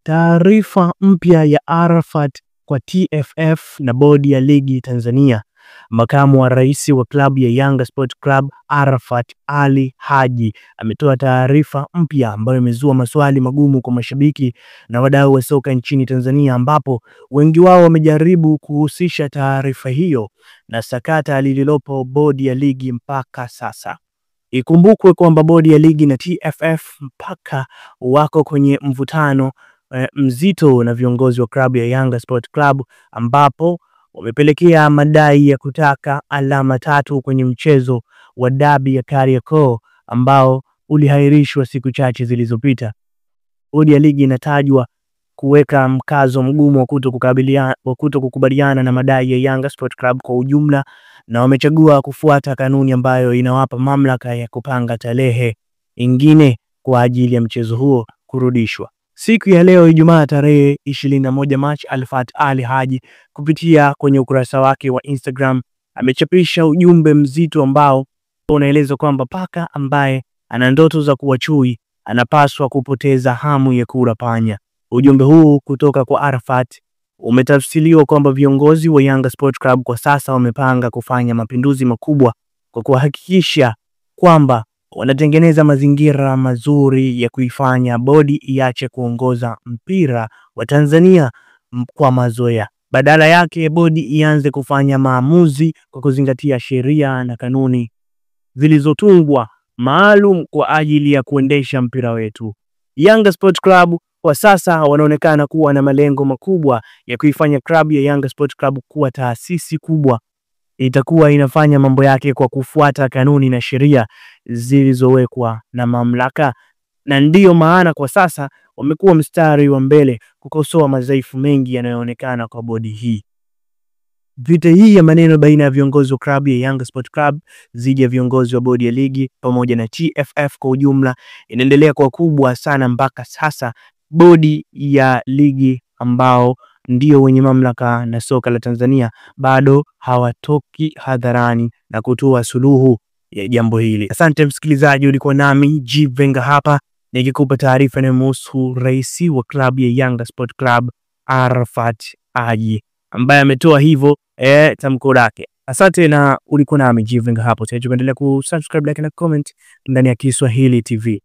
Taarifa mpya ya Arafat kwa TFF na bodi ya ligi Tanzania. Makamu wa rais wa klabu ya Yanga Sport Club Arafat Ali Haji ametoa taarifa mpya ambayo imezua maswali magumu kwa mashabiki na wadau wa soka nchini Tanzania, ambapo wengi wao wamejaribu kuhusisha taarifa hiyo na sakata lililopo bodi ya ligi mpaka sasa. Ikumbukwe kwamba bodi ya ligi na TFF mpaka wako kwenye mvutano mzito na viongozi wa klabu ya Yanga Sport Club, ambapo wamepelekea madai ya kutaka alama 3 kwenye mchezo wa dabi ya Kariakoo ambao ulihairishwa siku chache zilizopita. Bodi ya ligi inatajwa kuweka mkazo mgumu wa kutokukubaliana na madai ya Yanga Sport Club kwa ujumla, na wamechagua kufuata kanuni ambayo inawapa mamlaka ya kupanga tarehe nyingine kwa ajili ya mchezo huo kurudishwa. Siku ya leo Ijumaa tarehe 21 Machi, Arafat Ali Haji kupitia kwenye ukurasa wake wa Instagram amechapisha ujumbe mzito ambao unaeleza kwamba paka ambaye ana ndoto za kuwa chui anapaswa kupoteza hamu ya kula panya. Ujumbe huu kutoka kwa Arafat umetafsiriwa kwamba viongozi wa Yanga Sport Club kwa sasa wamepanga kufanya mapinduzi makubwa kwa kuhakikisha kwamba wanatengeneza mazingira mazuri ya kuifanya bodi iache kuongoza mpira wa Tanzania kwa mazoea. Badala yake bodi ianze kufanya maamuzi kwa kuzingatia sheria na kanuni zilizotungwa maalum kwa ajili ya kuendesha mpira wetu. Yanga Sport Club kwa sasa wanaonekana kuwa na malengo makubwa ya kuifanya klabu ya Yanga Sport Club kuwa taasisi kubwa. Itakuwa inafanya mambo yake kwa kufuata kanuni na sheria zilizowekwa na mamlaka, na ndiyo maana kwa sasa wamekuwa mstari wa mbele kukosoa madhaifu mengi yanayoonekana kwa bodi hii. Vita hii ya maneno baina ya viongozi wa klabu ya Yanga Sport Club dhidi ya viongozi wa bodi ya ligi pamoja na TFF kwa ujumla inaendelea kwa kubwa sana mpaka sasa. Bodi ya ligi ambao ndio wenye mamlaka na soka la Tanzania bado hawatoki hadharani na kutoa suluhu ya jambo hili. Asante msikilizaji, ulikuwa nami Jivenga hapa nikikupa taarifa inayohusu rais wa klabu ya Yanga Sport Club Arafat Haji ambaye ametoa hivyo tamko lake. Asante na ulikuwa nami Jivenga hapo. Tuendelee kusubscribe, like na comment ndani ya Kiswahili TV.